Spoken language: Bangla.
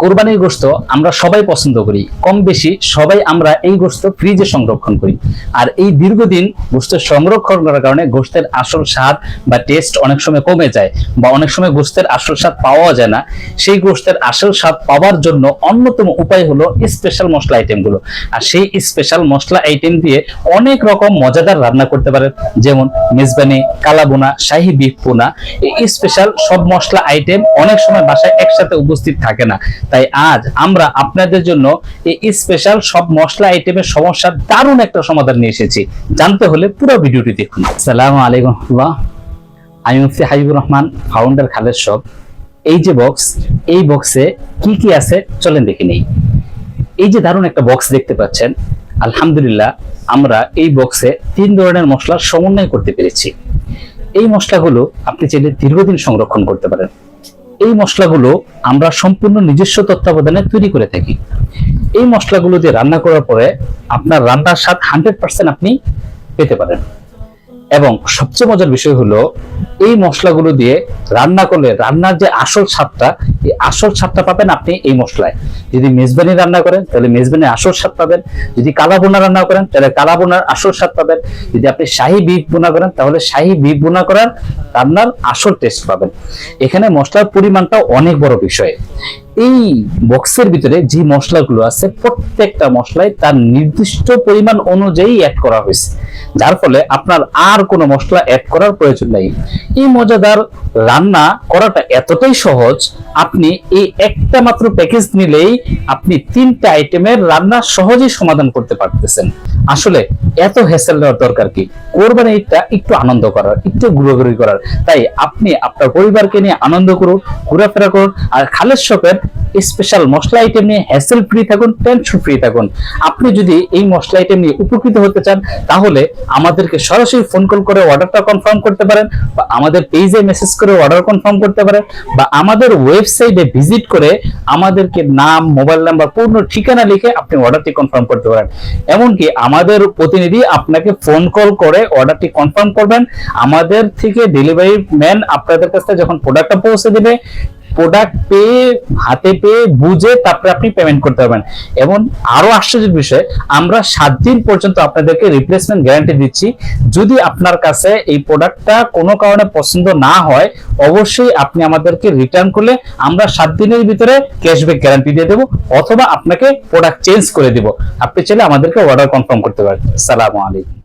কোরবানির গোশত আমরা সবাই পছন্দ করি, কম বেশি সবাই আমরা এই গোশত ফ্রিজে সংরক্ষণ করি। আর এই দীর্ঘদিন গোশত সংরক্ষণ করার কারণে গোশতের আসল স্বাদ বা টেস্ট অনেক সময় কমে যায়, বা অনেক সময় গোশতের আসল স্বাদ পাওয়া যায় না। সেই গোশতের আসল স্বাদ পাওয়ার জন্য অন্যতম উপায় হলো স্পেশাল মশলা আইটেমগুলো। আর সেই স্পেশাল মশলা আইটেম দিয়ে অনেক রকম মজাদার রান্না করতে পারেন, যেমন মেজবানি, কালাবোনা, শাহী বিফ পোনা। এই স্পেশাল সব মশলা আইটেম অনেক সময় বাসায় একসাথে উপস্থিত থাকে না, তাই আজ আমরা আপনাদের জন্য এই স্পেশাল সব মশলা আইটেমের সমস্যার দারুণ একটা সমাধান নিয়ে এসেছি। জানতে হলে পুরো ভিডিওটি দেখুন। আসসালামু আলাইকুম, আমি মুফতি হাবিবুর রহমান, ফাউন্ডার খালেদ শপ। এই যে বক্স, এই বক্সে কি কি আছে চলেন দেখে নেই। এই যে দারুণ একটা বক্স দেখতে পাচ্ছেন, আলহামদুলিল্লাহ আমরা এই বক্সে 3 ধরনের মশলার সমন্বয় করতে পেরেছি। এই মশলাগুলো আপনি চাইলে দীর্ঘদিন সংরক্ষণ করতে পারেন। এই মশলাগুলো আমরা সম্পূর্ণ নিজস্ব তত্ত্বাবধানে তৈরি করে থাকি। এই মশলাগুলো দিয়ে রান্না করার পরে আপনার রান্নার স্বাদ 100% আপনি পেতে পারেন। এবং সবচেয়ে মজার বিষয় হলো, এই মশলাগুলো দিয়ে রান্না করলে রান্নার যে আসল স্বাদটা, এই আসল স্বাদটা পাবেন আপনি এই মশলায়। যদি মেজবানি রান্না করেন তাহলে মেজবানির আসল স্বাদ পাবেন, যদি কালাবোনা রান্না করেন তাহলে কালাবোনার আসল স্বাদ পাবেন, যদি আপনি শাহী বিফ বোনা করেন তাহলে শাহী বিফ বোনা করার রান্নার আসল টেস্ট পাবেন। এখানে মশলার পরিমাণটা অনেক বড় বিষয়। এই বক্সের ভিতরে যে মশলাগুলো আছে, প্রত্যেকটা মশলায় তার নির্দিষ্ট পরিমাণ অনুযায়ী অ্যাড করা হয়েছে, যার ফলে আপনার আর কোনো মশলা অ্যাড করার প্রয়োজন নেই। এই মজাদার রান্না করাটা এতটাই সহজ, আপনি এই একটা মাত্র প্যাকেজ নিলেই আপনি 3টা আইটেমের রান্না সহজেই সমাধান করতে পারতেছেন। আসলে এত হ্যাসেল নেওয়ার দরকার কি? কোরবানিটা একটু আনন্দ করার, একটু ঘোরাঘুরি করার। তাই আপনি আপনার পরিবারকে নিয়ে আনন্দ করুন, ঘোরাফেরা করুন, আর খালেদ শপের স্পেশাল মশলা আইটেম নিয়ে হ্যাসেল ফ্রি থাকুন, টেনশন ফ্রি থাকুন। আপনি যদি এই মশলা আইটেম নিয়ে উপকৃত হতে চান তাহলে আমাদেরকে সরাসরি ফোন কল করে অর্ডারটা কনফার্ম করতে পারেন, বা আমাদের পেজে মেসেজ করে অর্ডার কনফার্ম করতে পারেন, বা আমাদের ওয়েবসাইটে ভিজিট করে আমাদেরকে নাম, মোবাইল নাম্বার, পূর্ণ ঠিকানা লিখে আপনি অর্ডারটি কনফার্ম করতে পারেন। এমনকি আমাদের প্রতিনিধি আপনাকে ফোন কল করে অর্ডারটি কনফার্ম করবেন। আমাদের থেকে ডেলিভারি ম্যান আপনাদের কাছে যখন প্রোডাক্টটা পৌঁছে দেবে, প্রোডাক্ট পেয়ে, হাতে পেয়ে, বুঝে তারপরে আপনি পেমেন্ট করতে পারবেন। এবং আরো আশ্চর্যের বিষয়, আমরা 7 দিন পর্যন্ত আপনাদেরকে রিপ্লেসমেন্ট গ্যারান্টি দিচ্ছি। যদি আপনার কাছে এই প্রোডাক্টটা কোনো কারণে পছন্দ না হয়, অবশ্যই আপনি আমাদেরকে রিটার্ন করলে আমরা 7 দিনের ভিতরে ক্যাশব্যাক গ্যারান্টি দিয়ে দেবো, অথবা আপনাকে প্রোডাক্ট চেঞ্জ করে দিব। আপনি চাইলে আমাদেরকে অর্ডার কনফার্ম করতে পারেন। আসসালামু আলাইকুম।